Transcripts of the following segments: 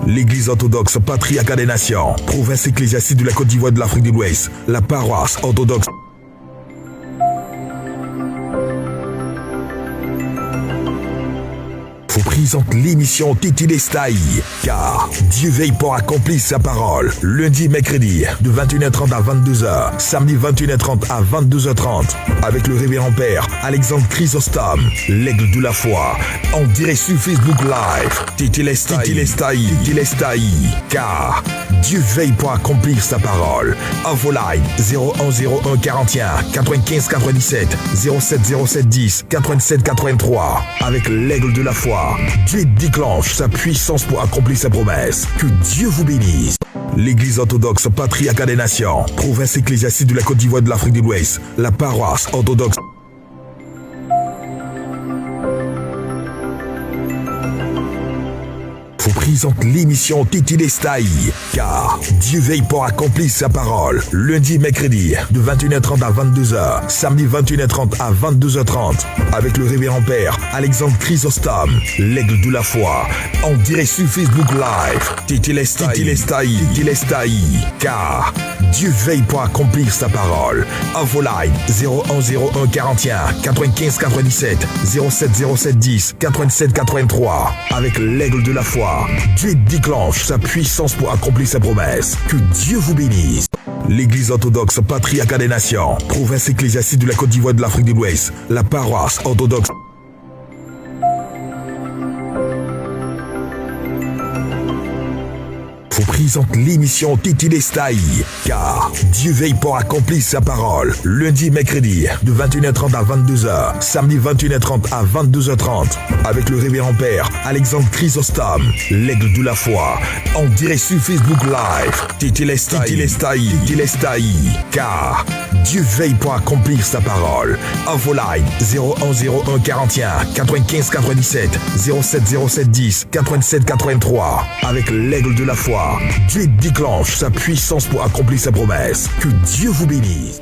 L'Église orthodoxe patriarcat des nations, province ecclésiastique de la Côte d'Ivoire de l'Afrique de l'Ouest, la paroisse orthodoxe vous présente l'émission Titi Lestaï, car Dieu veille pour accomplir sa parole. Lundi et mercredi, de 21h30 à 22h, samedi 21h30 à 22h30, avec le révérend père Alexandre Chrysostome, l'aigle de la foi, en direct sur Facebook Live. Titi Lestaï, car Dieu veille pour accomplir sa parole. Info line 0101 41 95 97 07 07 10 87 83, avec l'aigle de la foi. Dieu déclenche sa puissance pour accomplir sa promesse. Que Dieu vous bénisse. L'Église orthodoxe patriarcat des nations, province ecclésiastique de la Côte d'Ivoire de l'Afrique de l'Ouest, la paroisse orthodoxe vous présente l'émission Titi Lestaï, car Dieu veille pour accomplir sa parole. Lundi et mercredi, de 21h30 à 22h, samedi 21h30 à 22h30, avec le révérend père Alexandre Chrysostome, l'aigle de la foi, en direct sur Facebook Live. Titi Lestaï, car Dieu veille pour accomplir sa parole. Info line 0101 41 95 97 07 07 10 87 83, avec l'aigle de la foi. Dieu déclenche sa puissance pour accomplir sa promesse. Que Dieu vous bénisse. L'Église orthodoxe patriarcat des nations, province ecclésiastique de la Côte d'Ivoire de l'Afrique de l'Ouest, la paroisse orthodoxe vous présente l'émission Titi Lestaï, car Dieu veille pour accomplir sa parole. Lundi et mercredi, de 21h30 à 22h, samedi 21h30 à 22h30, avec le révérend père Alexandre Chrysostome, l'aigle de la foi, en direct sur Facebook Live. Titi Lestaï, car Dieu veille pour accomplir sa parole. Info line 0101 41 95 97 07 07 10 87 83, avec l'aigle de la foi. Dieu déclenche sa puissance pour accomplir sa promesse. Que Dieu vous bénisse.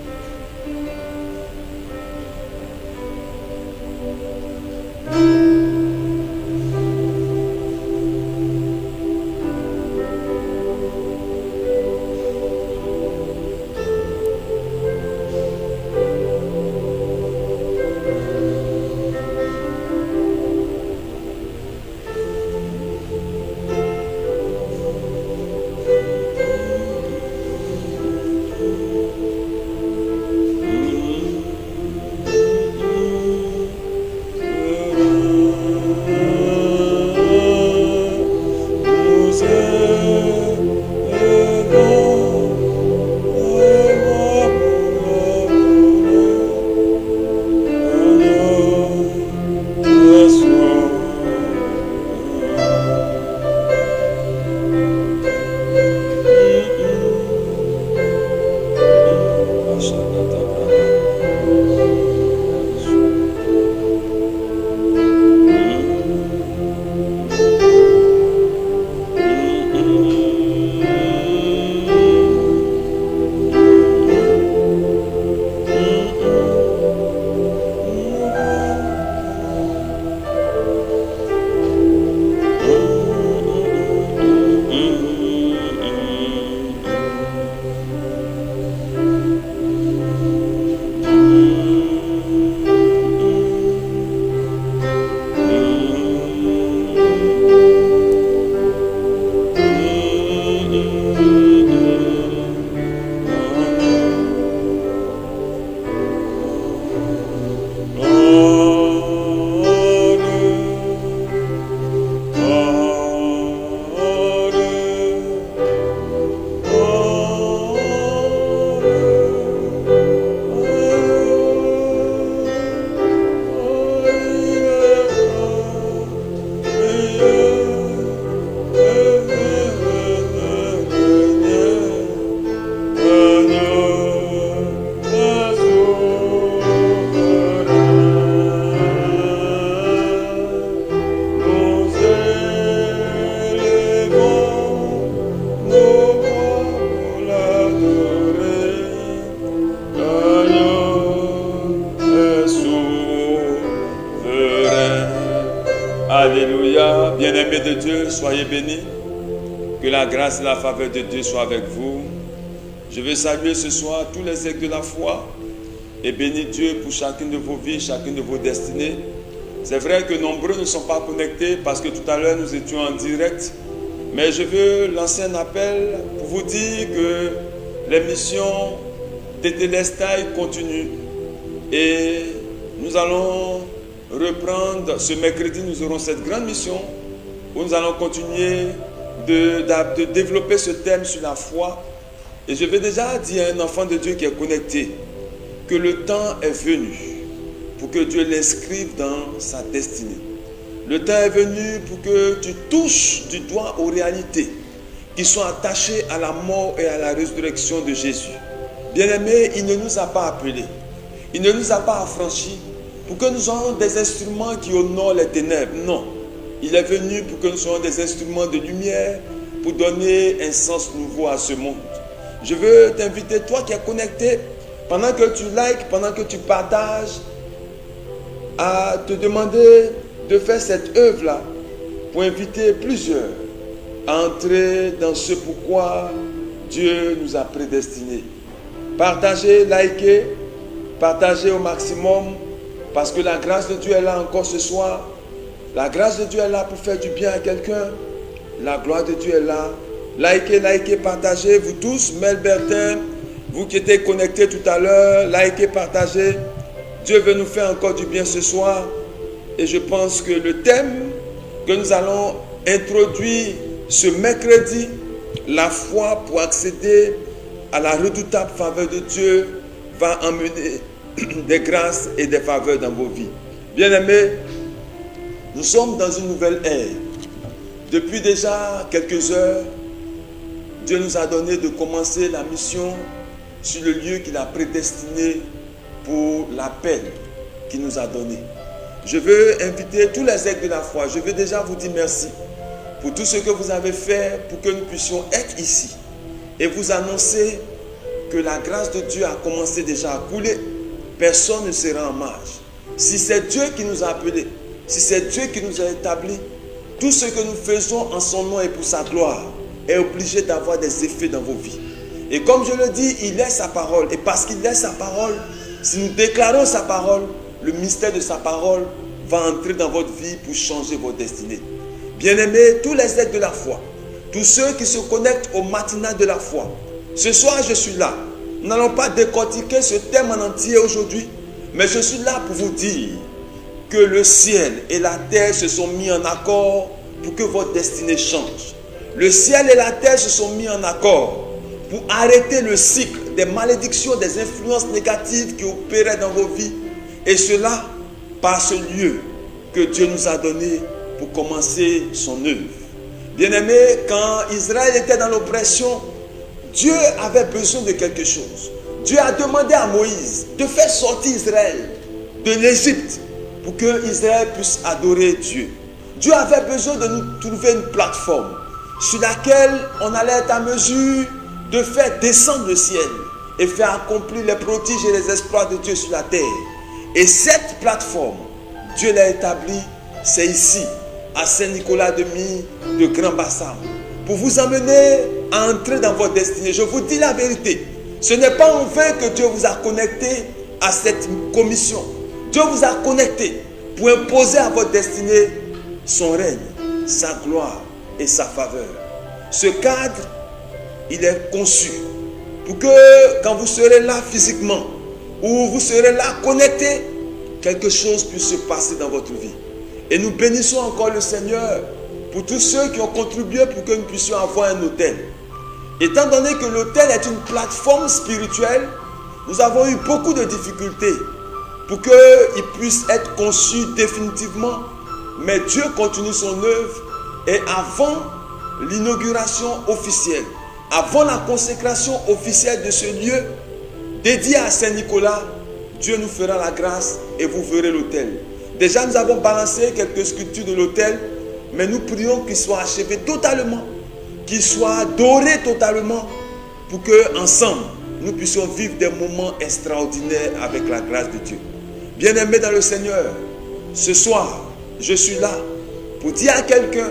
Alléluia. Bien-aimés de Dieu, soyez bénis. Que la grâce et la faveur de Dieu soient avec vous. Je veux saluer ce soir tous les aigles de la foi et bénir Dieu pour chacune de vos vies, chacune de vos destinées. C'est vrai que nombreux ne sont pas connectés parce que tout à l'heure nous étions en direct. Mais je veux lancer un appel pour vous dire que l'émission Tétélestai continue. Et nous allons reprendre ce mercredi, nous aurons cette grande mission où nous allons continuer de développer ce thème sur la foi. Et je vais déjà dire à un enfant de Dieu qui est connecté que le temps est venu pour que Dieu l'inscrive dans sa destinée. Le temps est venu pour que tu touches du doigt aux réalités qui sont attachées à la mort et à la résurrection de Jésus. Bien-aimés, il ne nous a pas appelés, il ne nous a pas affranchis pour que nous soyons des instruments qui honorent les ténèbres. Non, il est venu pour que nous soyons des instruments de lumière pour donner un sens nouveau à ce monde. Je veux t'inviter, toi qui es connecté, pendant que tu likes, pendant que tu partages, à te demander de faire cette œuvre-là pour inviter plusieurs à entrer dans ce pourquoi Dieu nous a prédestinés. Partagez, likez, partagez au maximum parce que la grâce de Dieu est là encore ce soir. La grâce de Dieu est là pour faire du bien à quelqu'un. La gloire de Dieu est là. Likez, partagez, vous tous, Mel Bertin, vous qui étiez connectés tout à l'heure, likez, partagez. Dieu veut nous faire encore du bien ce soir. Et je pense que le thème que nous allons introduire ce mercredi, la foi pour accéder à la redoutable faveur de Dieu, va emmener des grâces et des faveurs dans vos vies. Bien-aimés, nous sommes dans une nouvelle ère. Depuis déjà quelques heures, Dieu nous a donné de commencer la mission sur le lieu qu'il a prédestiné pour l'appel qu'il nous a donné. Je veux inviter tous les aigles de la foi. Je veux déjà vous dire merci pour tout ce que vous avez fait pour que nous puissions être ici et vous annoncer que la grâce de Dieu a commencé déjà à couler. Personne ne sera en marge. Si c'est Dieu qui nous a appelés, si c'est Dieu qui nous a établis, tout ce que nous faisons en son nom et pour sa gloire est obligé d'avoir des effets dans vos vies. Et comme je le dis, il est sa parole. Et parce qu'il est sa parole, si nous déclarons sa parole, le mystère de sa parole va entrer dans votre vie pour changer votre destinée. Bien-aimés, tous les aigles de la foi, tous ceux qui se connectent au matinal de la foi, ce soir je suis là. Nous n'allons pas décortiquer ce thème en entier aujourd'hui, mais je suis là pour vous dire que le ciel et la terre se sont mis en accord pour que votre destinée change. Le ciel et la terre se sont mis en accord pour arrêter le cycle des malédictions, des influences négatives qui opéraient dans vos vies. Et cela par ce lieu que Dieu nous a donné pour commencer son œuvre. Bien-aimés, quand Israël était dans l'oppression, Dieu avait besoin de quelque chose. Dieu a demandé à Moïse de faire sortir Israël de l'Égypte pour que Israël puisse adorer Dieu. Dieu avait besoin de nous trouver une plateforme sur laquelle on allait être à mesure de faire descendre le ciel et faire accomplir les prodiges et les exploits de Dieu sur la terre. Et cette plateforme, Dieu l'a établie, c'est ici, à Saint-Nicolas-de-Mie de Grand Bassam, pour vous amener à entrer dans votre destinée. Je vous dis la vérité, ce n'est pas en vain que Dieu vous a connecté à cette commission. Dieu vous a connecté pour imposer à votre destinée son règne, sa gloire et sa faveur. Ce cadre, il est conçu pour que quand vous serez là physiquement, ou vous serez là connecté, quelque chose puisse se passer dans votre vie. Et nous bénissons encore le Seigneur pour tous ceux qui ont contribué pour que nous puissions avoir un hôtel. Étant donné que l'hôtel est une plateforme spirituelle, nous avons eu beaucoup de difficultés pour qu'il puisse être conçu définitivement. Mais Dieu continue son œuvre et avant l'inauguration officielle, avant la consécration officielle de ce lieu dédié à Saint-Nicolas, Dieu nous fera la grâce et vous verrez l'autel. Déjà, nous avons balancé quelques sculptures de l'autel, mais nous prions qu'il soit achevé totalement, qu'il soit doré totalement, pour que ensemble nous puissions vivre des moments extraordinaires avec la grâce de Dieu. Bien-aimés dans le Seigneur, ce soir, je suis là pour dire à quelqu'un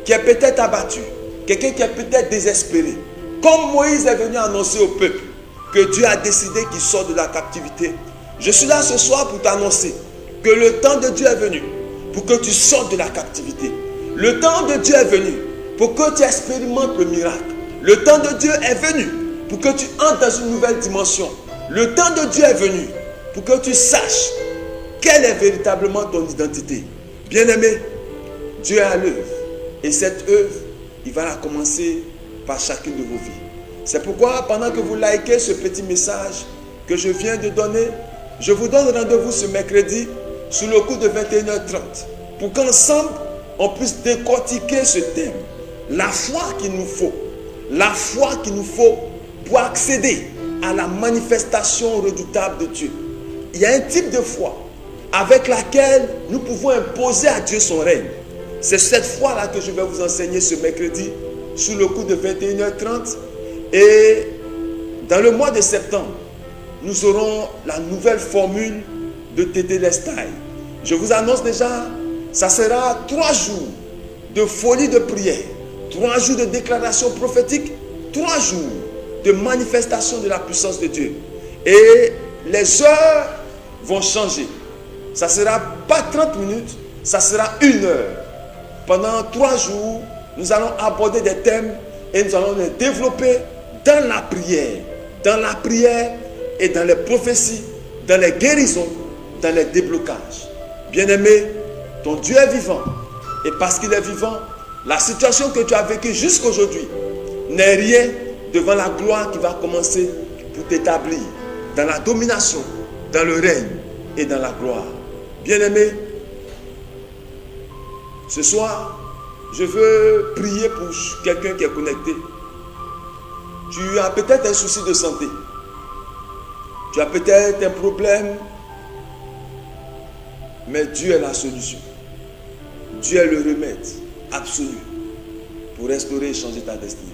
qui est peut-être abattu, quelqu'un qui est peut-être désespéré. Comme Moïse est venu annoncer au peuple que Dieu a décidé qu'il sort de la captivité. Je suis là ce soir pour t'annoncer que le temps de Dieu est venu pour que tu sortes de la captivité. Le temps de Dieu est venu pour que tu expérimentes le miracle. Le temps de Dieu est venu pour que tu entres dans une nouvelle dimension. Le temps de Dieu est venu pour que tu saches quelle est véritablement ton identité. Bien-aimé, Dieu est à l'œuvre. Et cette œuvre, il va la commencer par chacune de vos vies. C'est pourquoi, pendant que vous likez ce petit message que je viens de donner, je vous donne rendez-vous ce mercredi sur le coup de 21h30 pour qu'ensemble, on puisse décortiquer ce thème. La foi qu'il nous faut. La foi qu'il nous faut pour accéder à la manifestation redoutable de Dieu. Il y a un type de foi avec laquelle nous pouvons imposer à Dieu son règne. C'est cette foi-là que je vais vous enseigner ce mercredi sur le coup de 21h30. Et dans le mois de septembre, nous aurons la nouvelle formule de Tetelestai. Je vous annonce déjà, ça sera 3 jours de folie de prière, 3 jours de déclaration prophétique, 3 jours de manifestation de la puissance de Dieu. Et les heures vont changer. Ça ne sera pas 30 minutes, ça sera 1 heure. Pendant 3 jours, nous allons aborder des thèmes et nous allons les développer dans la prière et dans les prophéties, dans les guérisons, dans les déblocages. Bien-aimé, ton Dieu est vivant. Et parce qu'il est vivant, la situation que tu as vécue jusqu'aujourd'hui n'est rien devant la gloire qui va commencer pour t'établir dans la domination, dans le règne et dans la gloire. Bien-aimé, ce soir, je veux prier pour quelqu'un qui est connecté. Tu as peut-être un souci de santé. Tu as peut-être un problème. Mais Dieu est la solution. Dieu est le remède absolu pour restaurer et changer ta destinée.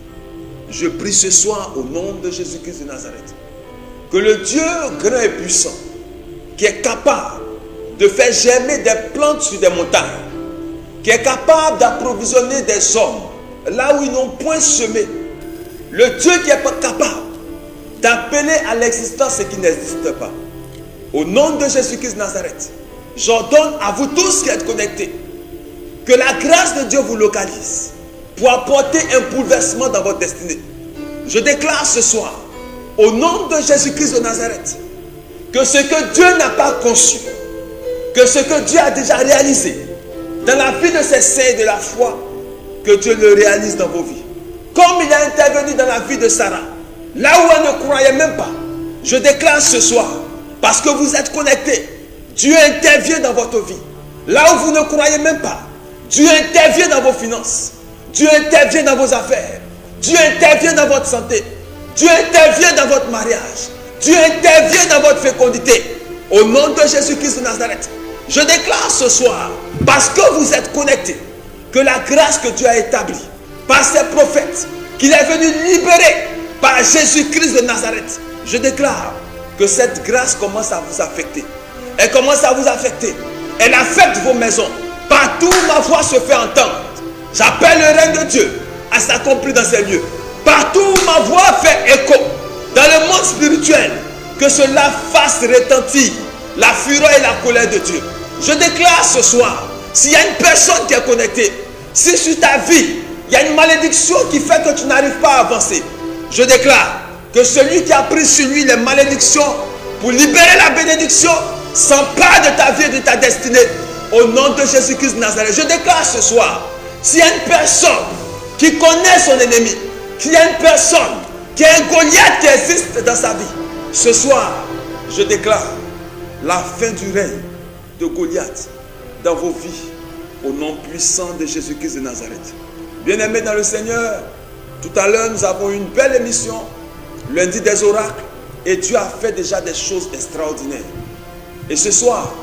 Je prie ce soir au nom de Jésus-Christ de Nazareth que le Dieu grand et puissant qui est capable de faire germer des plantes sur des montagnes, qui est capable d'approvisionner des hommes là où ils n'ont point semé, le Dieu qui est capable d'appeler à l'existence ce qui n'existe pas. Au nom de Jésus-Christ de Nazareth, j'ordonne à vous tous qui êtes connectés que la grâce de Dieu vous localise pour apporter un bouleversement dans votre destinée. Je déclare ce soir, au nom de Jésus-Christ de Nazareth, que ce que Dieu n'a pas conçu, que ce que Dieu a déjà réalisé dans la vie de ses saints et de la foi, que Dieu le réalise dans vos vies. Comme il a intervenu dans la vie de Sarah, là où elle ne croyait même pas, je déclare ce soir, parce que vous êtes connectés, Dieu intervient dans votre vie. Là où vous ne croyez même pas, Dieu intervient dans vos finances. Dieu intervient dans vos affaires. Dieu intervient dans votre santé. Dieu intervient dans votre mariage. Dieu intervient dans votre fécondité. Au nom de Jésus-Christ de Nazareth, je déclare ce soir, parce que vous êtes connectés, que la grâce que Dieu a établie par ses prophètes, qu'il est venu libérer par Jésus-Christ de Nazareth, je déclare que cette grâce commence à vous affecter. Elle commence à vous affecter. Elle affecte vos maisons. Partout où ma voix se fait entendre, j'appelle le règne de Dieu à s'accomplir dans ces lieux. Partout où ma voix fait écho, dans le monde spirituel, que cela fasse retentir la fureur et la colère de Dieu. Je déclare ce soir, s'il y a une personne qui est connectée, si sur ta vie, il y a une malédiction qui fait que tu n'arrives pas à avancer, je déclare que celui qui a pris sur lui les malédictions pour libérer la bénédiction s'empare de ta vie et de ta destinée. Au nom de Jésus-Christ de Nazareth, je déclare ce soir, s'il y a une personne qui connaît son ennemi, s'il y a une personne qui a un Goliath qui existe dans sa vie, ce soir, je déclare la fin du règne de Goliath dans vos vies, au nom puissant de Jésus-Christ de Nazareth. Bien-aimés dans le Seigneur, tout à l'heure, nous avons eu une belle émission, lundi des oracles, et Dieu a fait déjà des choses extraordinaires. Et ce soir,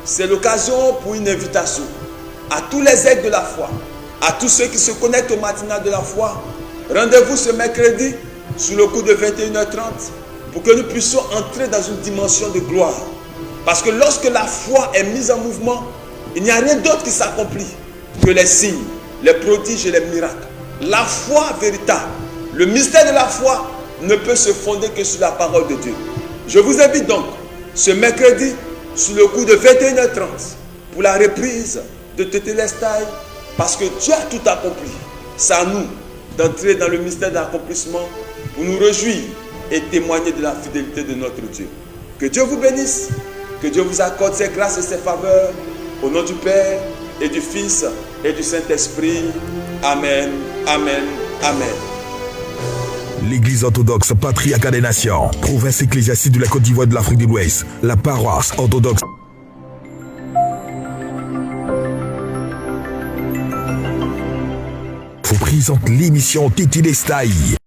c'est l'occasion pour une invitation à tous les aigles de la foi, à tous ceux qui se connectent au matinal de la foi. Rendez-vous ce mercredi sur le coup de 21h30 pour que nous puissions entrer dans une dimension de gloire. Parce que lorsque la foi est mise en mouvement, il n'y a rien d'autre qui s'accomplit que les signes, les prodiges et les miracles. La foi véritable, le mystère de la foi ne peut se fonder que sur la parole de Dieu. Je vous invite donc ce mercredi sur le coup de 21h30 pour la reprise de Tétélestai, parce que Dieu a tout accompli. C'est à nous d'entrer dans le mystère d'accomplissement pour nous réjouir et témoigner de la fidélité de notre Dieu. Que Dieu vous bénisse, que Dieu vous accorde ses grâces et ses faveurs, au nom du Père et du Fils et du Saint-Esprit. Amen, amen, amen. L'Église orthodoxe patriarcat des nations, province ecclésiastique de la Côte d'Ivoire de l'Afrique de l'Ouest, la paroisse orthodoxe vous présente l'émission Tétélestai.